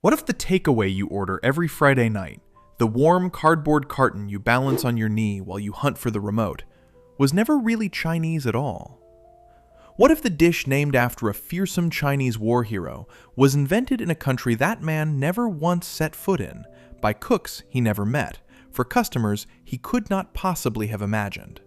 What if the takeaway you order every Friday night, the warm cardboard carton you balance on your knee while you hunt for the remote, was never really Chinese at all? What if the dish named after a fearsome Chinese war hero was invented in a country that man never once set foot in, by cooks he never met, for customers he could not possibly have imagined?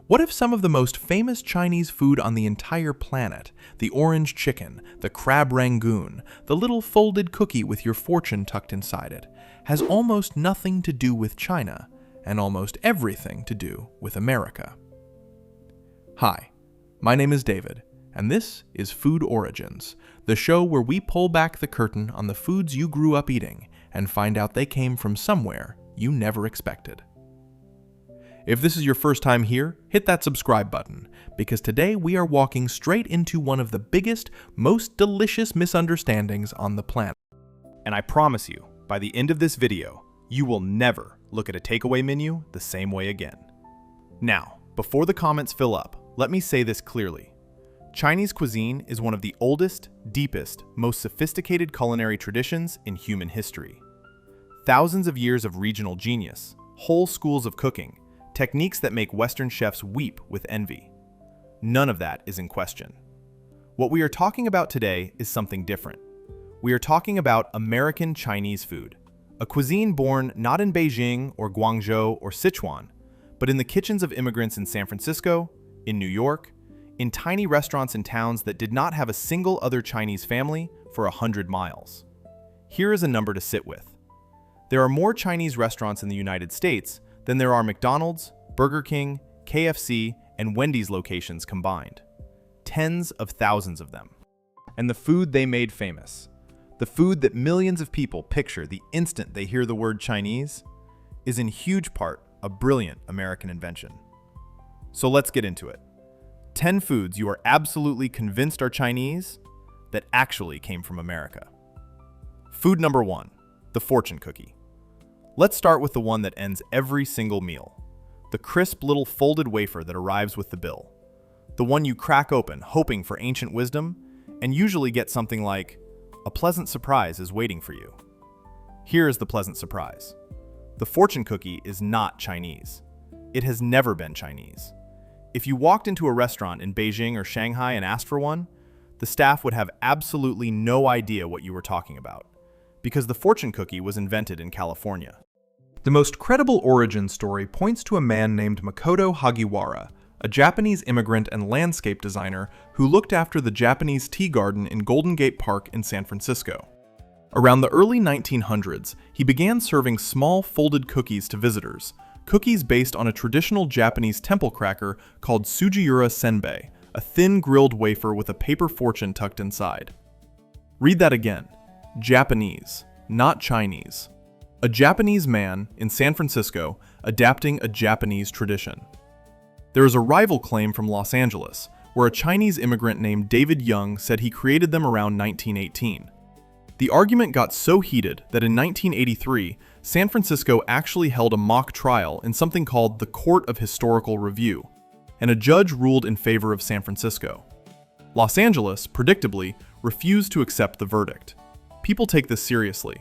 What if some of the most famous Chinese food on the entire planet, the orange chicken, the crab rangoon, the little folded cookie with your fortune tucked inside it, has almost nothing to do with China and almost everything to do with America? Hi, my name is David, and this is Food Origins, the show where we pull back the curtain on the foods you grew up eating and find out they came from somewhere you never expected. If this is your first time here, hit that subscribe button, because today we are walking straight into one of the biggest, most delicious misunderstandings on the planet. And I promise you, by the end of this video, you will never look at a takeaway menu the same way again. Now, before the comments fill up, let me say this clearly. Chinese cuisine is one of the oldest, deepest, most sophisticated culinary traditions in human history. Thousands of years of regional genius, whole schools of cooking, techniques that make Western chefs weep with envy. None of that is in question. What we are talking about today is something different. We are talking about American Chinese food, a cuisine born not in Beijing or Guangzhou or Sichuan, but in the kitchens of immigrants in San Francisco, in New York, in tiny restaurants in towns that did not have a single other Chinese family for 100 miles. Here is a number to sit with. There are more Chinese restaurants in the United States than there are McDonald's, Burger King, KFC, and Wendy's locations combined. Tens of thousands of them. And the food they made famous, the food that millions of people picture the instant they hear the word Chinese, is in huge part a brilliant American invention. So let's get into it. 10 foods you are absolutely convinced are Chinese that actually came from America. Food number 1, the fortune cookie. Let's start with the one that ends every single meal. The crisp little folded wafer that arrives with the bill. The one you crack open hoping for ancient wisdom and usually get something like, "A pleasant surprise is waiting for you." Here is the pleasant surprise. The fortune cookie is not Chinese. It has never been Chinese. If you walked into a restaurant in Beijing or Shanghai and asked for one, the staff would have absolutely no idea what you were talking about, because the fortune cookie was invented in California. The most credible origin story points to a man named Makoto Hagiwara, a Japanese immigrant and landscape designer who looked after the Japanese tea garden in Golden Gate Park in San Francisco. Around the early 1900s, he began serving small folded cookies to visitors, cookies based on a traditional Japanese temple cracker called Sujiura Senbei, a thin grilled wafer with a paper fortune tucked inside. Read that again. Japanese, not Chinese. A Japanese man in San Francisco adapting a Japanese tradition. There is a rival claim from Los Angeles, where a Chinese immigrant named David Young said he created them around 1918. The argument got so heated that in 1983, San Francisco actually held a mock trial in something called the Court of Historical Review, and a judge ruled in favor of San Francisco. Los Angeles, predictably, refused to accept the verdict. People take this seriously.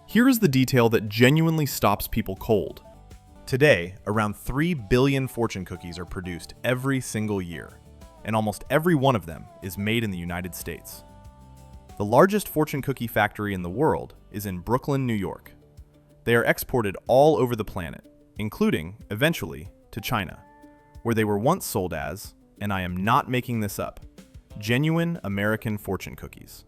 Here is the detail that genuinely stops people cold. Today, around 3 billion fortune cookies are produced every single year, and almost every one of them is made in the United States. The largest fortune cookie factory in the world is in Brooklyn, New York. They are exported all over the planet, including, eventually, to China, where they were once sold as, and I am not making this up, genuine American fortune cookies.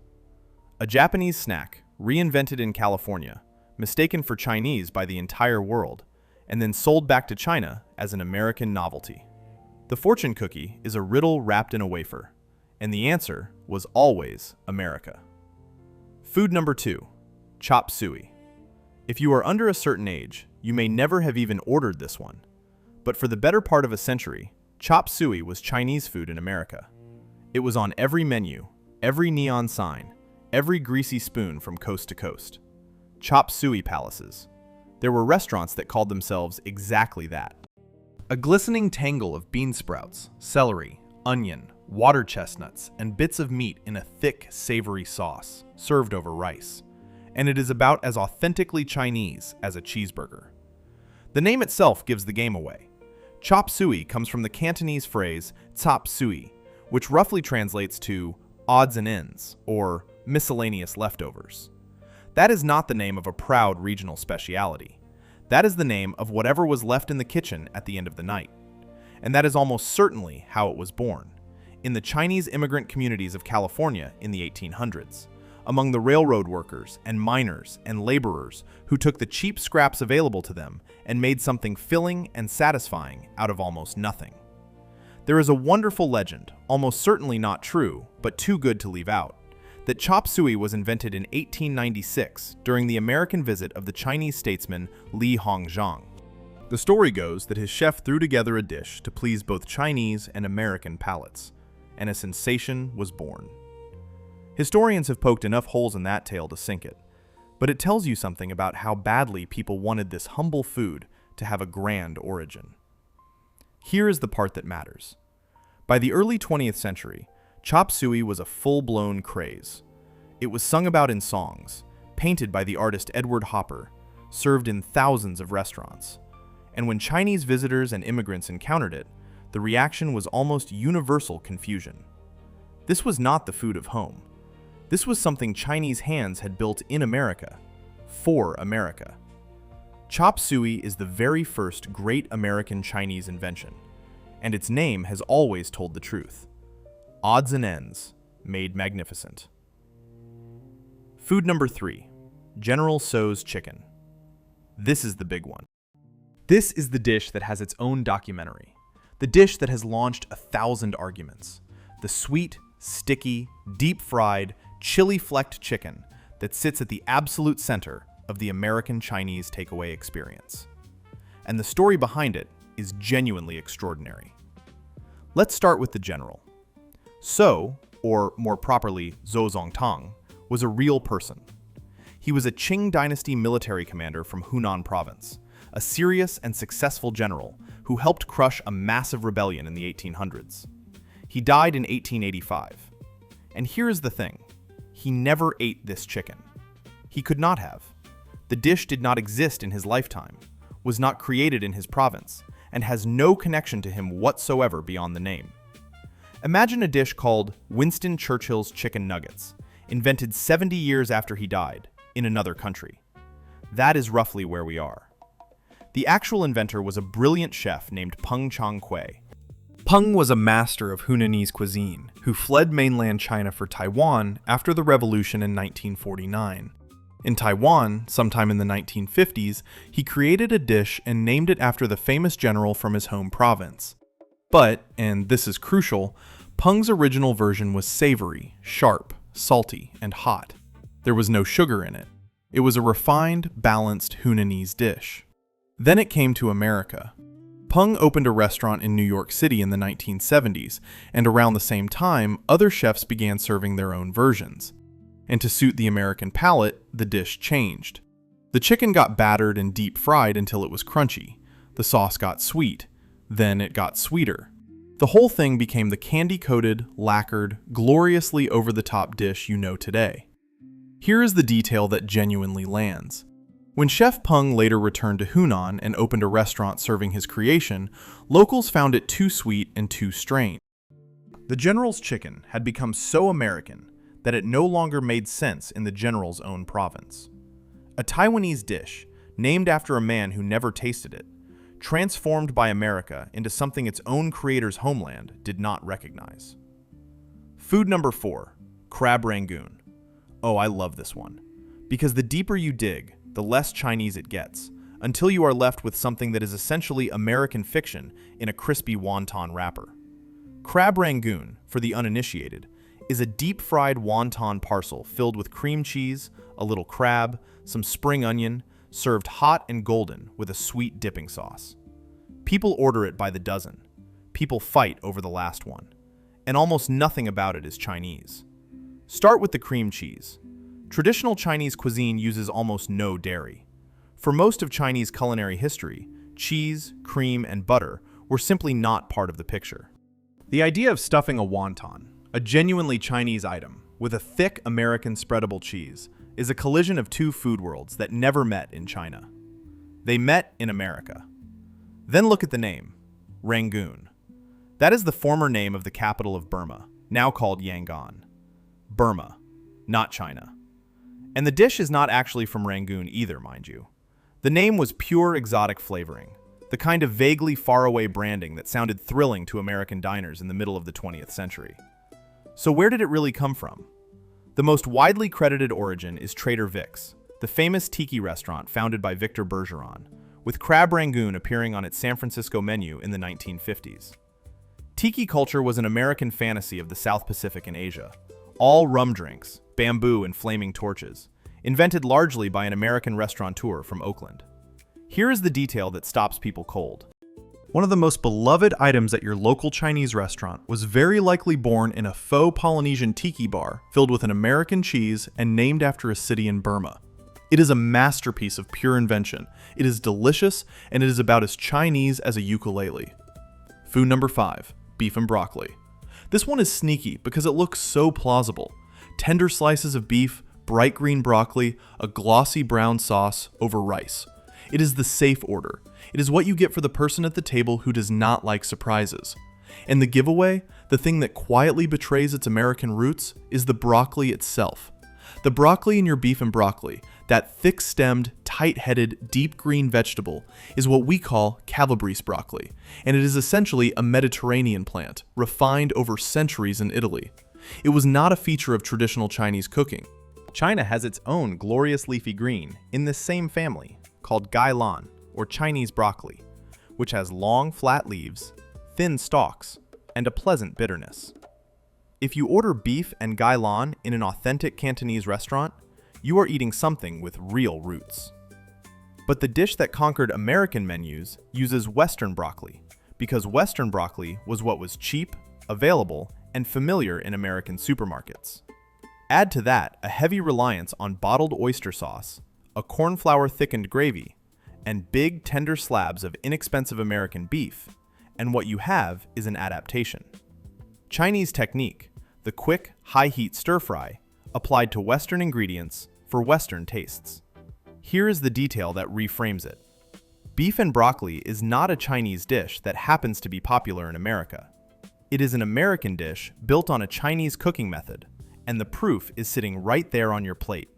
A Japanese snack, reinvented in California, mistaken for Chinese by the entire world, and then sold back to China as an American novelty. The fortune cookie is a riddle wrapped in a wafer, and the answer was always America. Food number 2, chop suey. If you are under a certain age, you may never have even ordered this one, but for the better part of a century, chop suey was Chinese food in America. It was on every menu, every neon sign, every greasy spoon from coast to coast. Chop suey palaces. There were restaurants that called themselves exactly that. A glistening tangle of bean sprouts, celery, onion, water chestnuts, and bits of meat in a thick, savory sauce, served over rice. And it is about as authentically Chinese as a cheeseburger. The name itself gives the game away. Chop suey comes from the Cantonese phrase chop suey, which roughly translates to odds and ends, or miscellaneous leftovers. That is not the name of a proud regional speciality. That is the name of whatever was left in the kitchen at the end of the night. And that is almost certainly how it was born, in the Chinese immigrant communities of California in the 1800s, among the railroad workers and miners and laborers who took the cheap scraps available to them and made something filling and satisfying out of almost nothing. There is a wonderful legend, almost certainly not true, but too good to leave out, that chop suey was invented in 1896 during the American visit of the Chinese statesman Li Hongzhang. The story goes that his chef threw together a dish to please both Chinese and American palates, and a sensation was born. Historians have poked enough holes in that tale to sink it, but it tells you something about how badly people wanted this humble food to have a grand origin. Here is the part that matters. By the early 20th century, chop suey was a full-blown craze. It was sung about in songs, painted by the artist Edward Hopper, served in thousands of restaurants. And when Chinese visitors and immigrants encountered it, the reaction was almost universal confusion. This was not the food of home. This was something Chinese hands had built in America, for America. Chop suey is the very first great American Chinese invention, and its name has always told the truth. Odds and ends, made magnificent. Food number 3, General Tso's chicken. This is the big one. This is the dish that has its own documentary. The dish that has launched 1,000 arguments. The sweet, sticky, deep-fried, chili-flecked chicken that sits at the absolute center of the American Chinese takeaway experience. And the story behind it is genuinely extraordinary. Let's start with the general. Tso, or more properly Zhou Zongtang, was a real person. He was a Qing dynasty military commander from Hunan province, a serious and successful general who helped crush a massive rebellion in the 1800s. He died in 1885. And here is the thing. He never ate this chicken. He could not have. The dish did not exist in his lifetime, was not created in his province, and has no connection to him whatsoever beyond the name. Imagine a dish called Winston Churchill's Chicken Nuggets, invented 70 years after he died, in another country. That is roughly where we are. The actual inventor was a brilliant chef named Peng Changquei. Peng was a master of Hunanese cuisine, who fled mainland China for Taiwan after the revolution in 1949. In Taiwan, sometime in the 1950s, he created a dish and named it after the famous general from his home province. But, and this is crucial, Peng's original version was savory, sharp, salty, and hot. There was no sugar in it. It was a refined, balanced Hunanese dish. Then it came to America. Peng opened a restaurant in New York City in the 1970s, and around the same time, other chefs began serving their own versions. And to suit the American palate, the dish changed. The chicken got battered and deep fried until it was crunchy. The sauce got sweet. Then it got sweeter. The whole thing became the candy-coated, lacquered, gloriously over-the-top dish you know today. Here is the detail that genuinely lands. When Chef Peng later returned to Hunan and opened a restaurant serving his creation, locals found it too sweet and too strained. The general's chicken had become so American that it no longer made sense in the general's own province. A Taiwanese dish, named after a man who never tasted it, transformed by America into something its own creator's homeland did not recognize. Food number 4, crab rangoon. Oh, I love this one. Because the deeper you dig, the less Chinese it gets, until you are left with something that is essentially American fiction in a crispy wonton wrapper. Crab rangoon, for the uninitiated, is a deep-fried wonton parcel filled with cream cheese, a little crab, some spring onion, served hot and golden with a sweet dipping sauce. People order it by the dozen. People fight over the last one. And almost nothing about it is Chinese. Start with the cream cheese. Traditional Chinese cuisine uses almost no dairy. For most of Chinese culinary history, cheese, cream, and butter were simply not part of the picture. The idea of stuffing a wonton, a genuinely Chinese item, with a thick American spreadable cheese, is a collision of two food worlds that never met in China. They met in America. Then look at the name, Rangoon. That is the former name of the capital of Burma, now called Yangon. Burma, not China. And the dish is not actually from Rangoon either, mind you. The name was pure exotic flavoring, the kind of vaguely faraway branding that sounded thrilling to American diners in the middle of the 20th century. So where did it really come from? The most widely credited origin is Trader Vic's, the famous tiki restaurant founded by Victor Bergeron, with crab rangoon appearing on its San Francisco menu in the 1950s. Tiki culture was an American fantasy of the South Pacific and Asia, all rum drinks, bamboo and flaming torches, invented largely by an American restaurateur from Oakland. Here is the detail that stops people cold. One of the most beloved items at your local Chinese restaurant was very likely born in a faux Polynesian tiki bar filled with an American cheese and named after a city in Burma. It is a masterpiece of pure invention. It is delicious, and it is about as Chinese as a ukulele. Food number 5, beef and broccoli. This one is sneaky because it looks so plausible. Tender slices of beef, bright green broccoli, a glossy brown sauce over rice. It is the safe order. It is what you get for the person at the table who does not like surprises. And the giveaway, the thing that quietly betrays its American roots, is the broccoli itself. The broccoli in your beef and broccoli, that thick-stemmed, tight-headed, deep green vegetable, is what we call Calabrese broccoli, and it is essentially a Mediterranean plant, refined over centuries in Italy. It was not a feature of traditional Chinese cooking. China has its own glorious leafy green in this same family, called gailan, or Chinese broccoli, which has long, flat leaves, thin stalks, and a pleasant bitterness. If you order beef and gailan in an authentic Cantonese restaurant, you are eating something with real roots. But the dish that conquered American menus uses Western broccoli, because Western broccoli was what was cheap, available, and familiar in American supermarkets. Add to that a heavy reliance on bottled oyster sauce, a cornflour-thickened gravy, and big, tender slabs of inexpensive American beef, and what you have is an adaptation. Chinese technique, the quick, high-heat stir-fry, applied to Western ingredients for Western tastes. Here is the detail that reframes it. Beef and broccoli is not a Chinese dish that happens to be popular in America. It is an American dish built on a Chinese cooking method, and the proof is sitting right there on your plate.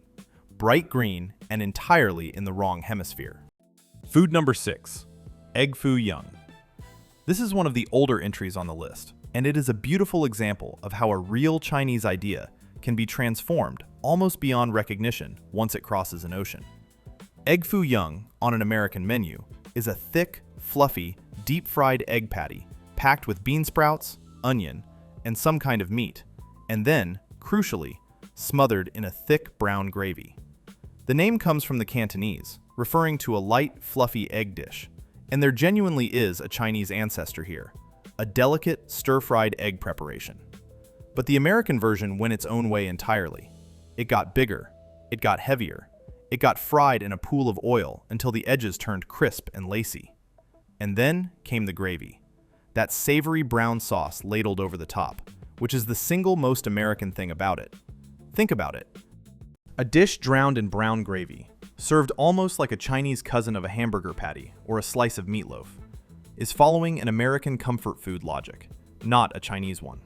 Bright green and entirely in the wrong hemisphere. Food number 6, egg foo young. This is one of the older entries on the list, and it is a beautiful example of how a real Chinese idea can be transformed almost beyond recognition once it crosses an ocean. Egg foo young on an American menu is a thick, fluffy, deep-fried egg patty packed with bean sprouts, onion, and some kind of meat, and then, crucially, smothered in a thick brown gravy. The name comes from the Cantonese, referring to a light, fluffy egg dish, and there genuinely is a Chinese ancestor here, a delicate, stir-fried egg preparation. But the American version went its own way entirely. It got bigger, it got heavier, it got fried in a pool of oil until the edges turned crisp and lacy. And then came the gravy, that savory brown sauce ladled over the top, which is the single most American thing about it. Think about it. A dish drowned in brown gravy, served almost like a Chinese cousin of a hamburger patty or a slice of meatloaf, is following an American comfort food logic, not a Chinese one.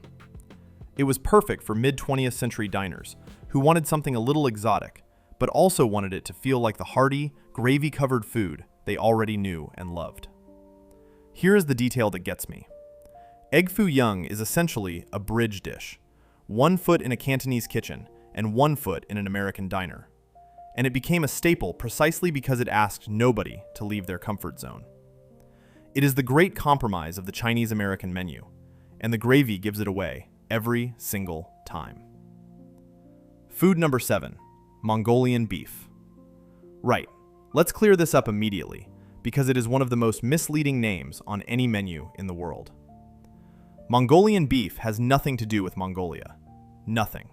It was perfect for mid-20th century diners who wanted something a little exotic, but also wanted it to feel like the hearty, gravy-covered food they already knew and loved. Here is the detail that gets me. Egg foo young is essentially a bridge dish, 1 foot in a Cantonese kitchen and 1 foot in an American diner. And it became a staple precisely because it asked nobody to leave their comfort zone. It is the great compromise of the Chinese-American menu, and the gravy gives it away every single time. Food number 7, Mongolian beef. Right, let's clear this up immediately, because it is one of the most misleading names on any menu in the world. Mongolian beef has nothing to do with Mongolia. Nothing.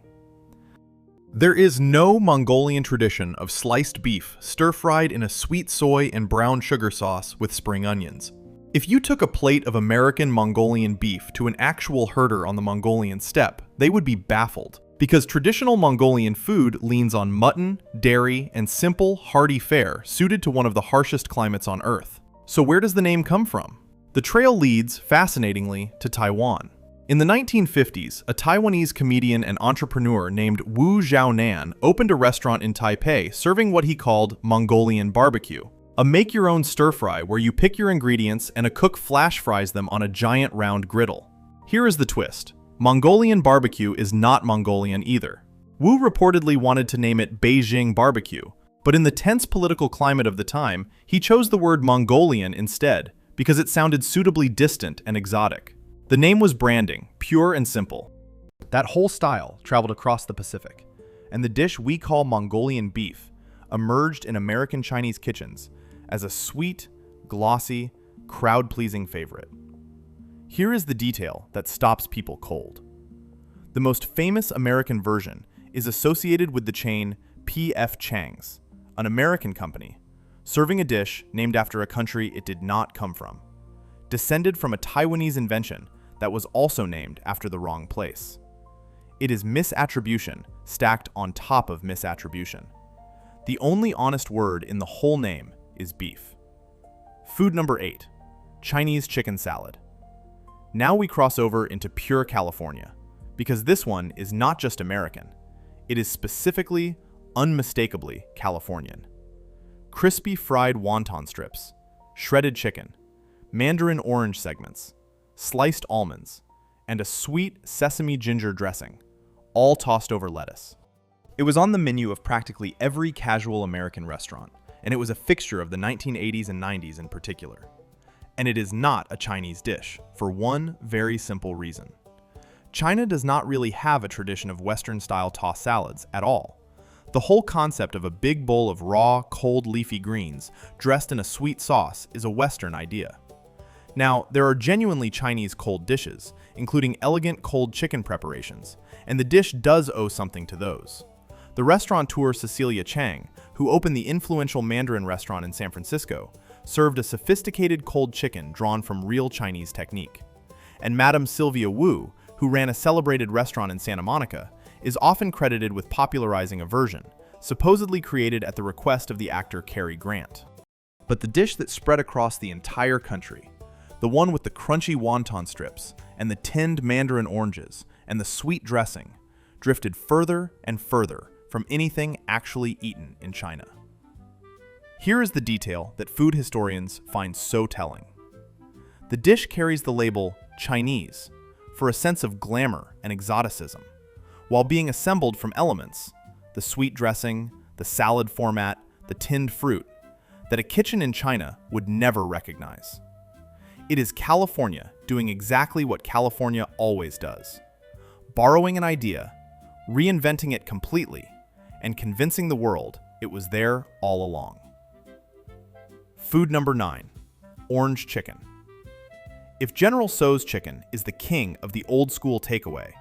There is no Mongolian tradition of sliced beef stir-fried in a sweet soy and brown sugar sauce with spring onions. If you took a plate of American Mongolian beef to an actual herder on the Mongolian steppe, they would be baffled, because traditional Mongolian food leans on mutton, dairy, and simple, hearty fare suited to one of the harshest climates on Earth. So where does the name come from? The trail leads, fascinatingly, to Taiwan. In the 1950s, a Taiwanese comedian and entrepreneur named Wu Zhaonan opened a restaurant in Taipei serving what he called Mongolian barbecue, a make-your-own stir-fry where you pick your ingredients and a cook flash fries them on a giant round griddle. Here is the twist. Mongolian barbecue is not Mongolian either. Wu reportedly wanted to name it Beijing barbecue, but in the tense political climate of the time, he chose the word Mongolian instead because it sounded suitably distant and exotic. The name was branding, pure and simple. That whole style traveled across the Pacific, and the dish we call Mongolian beef emerged in American Chinese kitchens as a sweet, glossy, crowd-pleasing favorite. Here is the detail that stops people cold. The most famous American version is associated with the chain P.F. Chang's, an American company, serving a dish named after a country it did not come from, descended from a Taiwanese invention that was also named after the wrong place. It is misattribution stacked on top of misattribution. The only honest word in the whole name is beef. Food number 8, Chinese chicken salad. Now we cross over into pure California, because this one is not just American. It is specifically, unmistakably Californian. Crispy fried wonton strips, shredded chicken, mandarin orange segments, sliced almonds, and a sweet sesame ginger dressing, all tossed over lettuce. It was on the menu of practically every casual American restaurant, and it was a fixture of the 1980s and 90s in particular. And it is not a Chinese dish, for one very simple reason. China does not really have a tradition of Western-style tossed salads at all. The whole concept of a big bowl of raw, cold leafy greens dressed in a sweet sauce is a Western idea. Now, there are genuinely Chinese cold dishes, including elegant cold chicken preparations, and the dish does owe something to those. The restaurateur Cecilia Chang, who opened the influential Mandarin restaurant in San Francisco, served a sophisticated cold chicken drawn from real Chinese technique. And Madame Sylvia Wu, who ran a celebrated restaurant in Santa Monica, is often credited with popularizing a version, supposedly created at the request of the actor Cary Grant. But the dish that spread across the entire country, the one with the crunchy wonton strips and the tinned mandarin oranges and the sweet dressing, drifted further and further from anything actually eaten in China. Here is the detail that food historians find so telling. The dish carries the label Chinese for a sense of glamour and exoticism, while being assembled from elements, the sweet dressing, the salad format, the tinned fruit, that a kitchen in China would never recognize. It is California doing exactly what California always does, borrowing an idea, reinventing it completely, and convincing the world it was there all along. Food number 9, orange chicken. If General Tso's chicken is the king of the old school takeaway,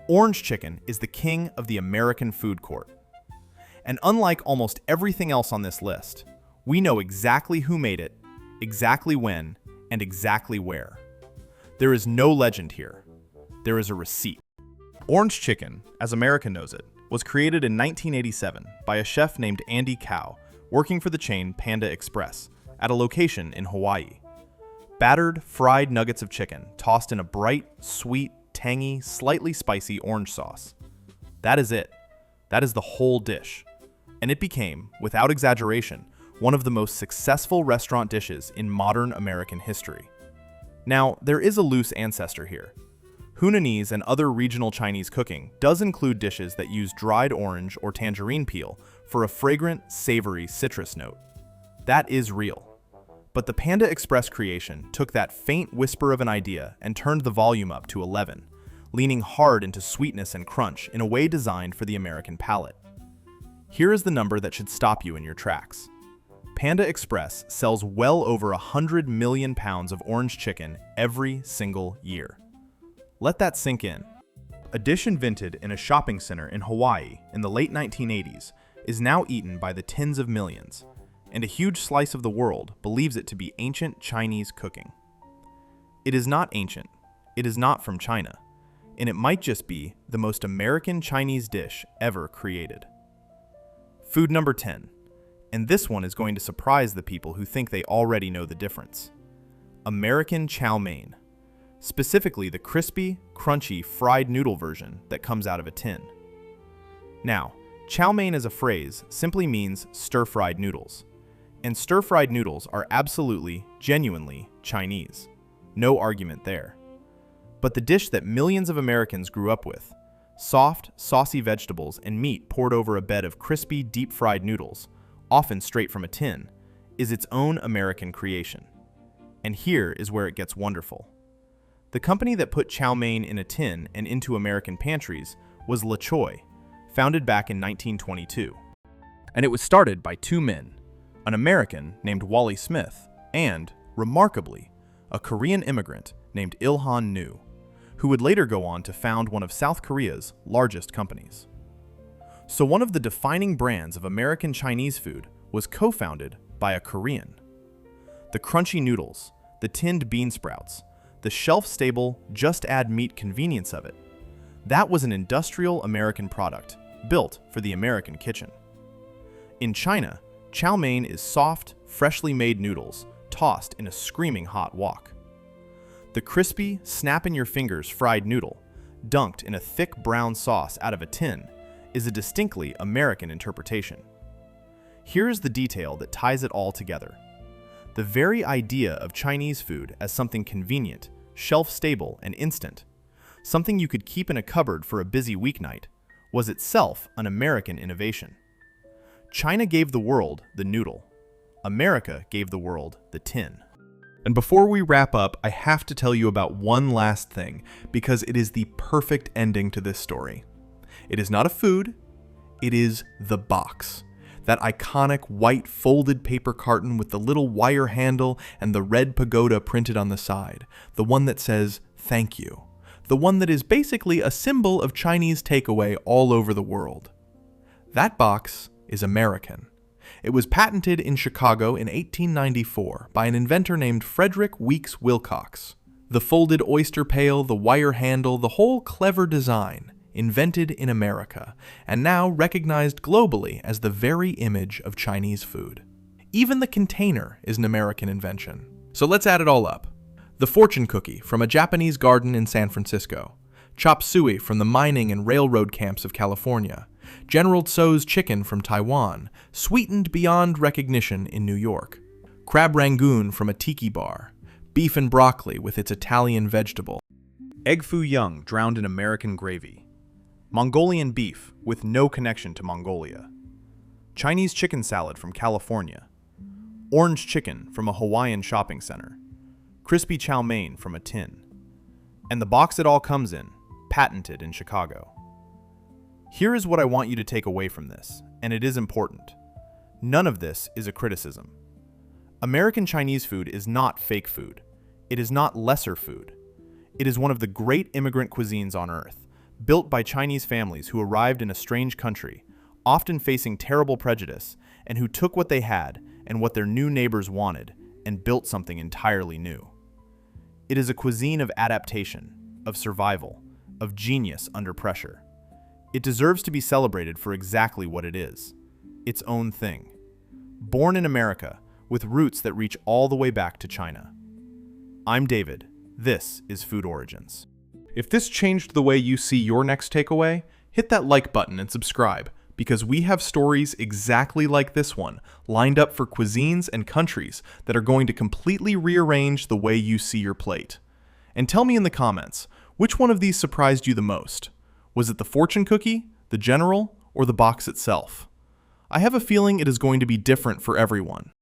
orange chicken is the king of the American food court. And unlike almost everything else on this list, we know exactly who made it, exactly when, and exactly where. There is no legend here. There is a receipt. Orange chicken, as America knows it, was created in 1987 by a chef named Andy Cao, working for the chain Panda Express, at a location in Hawaii. Battered, fried nuggets of chicken tossed in a bright, sweet, tangy, slightly spicy orange sauce. That is it. That is the whole dish. And it became, without exaggeration, one of the most successful restaurant dishes in modern American history. Now, there is a loose ancestor here. Hunanese and other regional Chinese cooking does include dishes that use dried orange or tangerine peel for a fragrant, savory citrus note. That is real. But the Panda Express creation took that faint whisper of an idea and turned the volume up to 11, leaning hard into sweetness and crunch in a way designed for the American palate. Here is the number that should stop you in your tracks. Panda Express sells well over 100 million pounds of orange chicken every single year. Let that sink in. A dish invented in a shopping center in Hawaii in the late 1980s is now eaten by the tens of millions, and a huge slice of the world believes it to be ancient Chinese cooking. It is not ancient, it is not from China, and it might just be the most American Chinese dish ever created. Food number 10, and this one is going to surprise the people who think they already know the difference. American chow mein, specifically the crispy, crunchy, fried noodle version that comes out of a tin. Now, chow mein as a phrase simply means stir-fried noodles, and stir-fried noodles are absolutely, genuinely Chinese. No argument there. But the dish that millions of Americans grew up with, soft, saucy vegetables and meat poured over a bed of crispy, deep-fried noodles, often straight from a tin, is its own American creation. And here is where it gets wonderful. The company that put chow mein in a tin and into American pantries was La Choy, founded back in 1922. And it was started by two men, an American named Wally Smith and, remarkably, a Korean immigrant named Il-han Nu, who would later go on to found one of South Korea's largest companies. So one of the defining brands of American Chinese food was co-founded by a Korean. The crunchy noodles, the tinned bean sprouts, the shelf-stable, just-add-meat convenience of it, that was an industrial American product built for the American kitchen. In China, chow mein is soft, freshly made noodles tossed in a screaming hot wok. The crispy, snap-in-your-fingers fried noodle, dunked in a thick brown sauce out of a tin, is a distinctly American interpretation. Here is the detail that ties it all together. The very idea of Chinese food as something convenient, shelf-stable, and instant, something you could keep in a cupboard for a busy weeknight, was itself an American innovation. China gave the world the noodle. America gave the world the tin. And before we wrap up, I have to tell you about one last thing, because it is the perfect ending to this story. It is not a food, it is the box. That iconic white folded paper carton with the little wire handle and the red pagoda printed on the side. The one that says, "Thank you." The one that is basically a symbol of Chinese takeaway all over the world. That box is American. It was patented in Chicago in 1894 by an inventor named Frederick Weeks Wilcox. The folded oyster pail, the wire handle, the whole clever design, invented in America, and now recognized globally as the very image of Chinese food. Even the container is an American invention. So let's add it all up. The fortune cookie from a Japanese garden in San Francisco, chop suey from the mining and railroad camps of California, General Tso's chicken from Taiwan, sweetened beyond recognition in New York, crab rangoon from a tiki bar, beef and broccoli with its Italian vegetable, egg foo young drowned in American gravy, Mongolian beef with no connection to Mongolia, Chinese chicken salad from California, orange chicken from a Hawaiian shopping center, crispy chow mein from a tin, and the box it all comes in, patented in Chicago. Here is what I want you to take away from this, and it is important. None of this is a criticism. American Chinese food is not fake food. It is not lesser food. It is one of the great immigrant cuisines on earth, built by Chinese families who arrived in a strange country, often facing terrible prejudice, and who took what they had and what their new neighbors wanted and built something entirely new. It is a cuisine of adaptation, of survival, of genius under pressure. It deserves to be celebrated for exactly what it is, its own thing. Born in America, with roots that reach all the way back to China. I'm David. This is Food Origins. If this changed the way you see your next takeaway, hit that like button and subscribe, because we have stories exactly like this one lined up for cuisines and countries that are going to completely rearrange the way you see your plate. And tell me in the comments, which one of these surprised you the most? Was it the fortune cookie, the general, or the box itself? I have a feeling it is going to be different for everyone.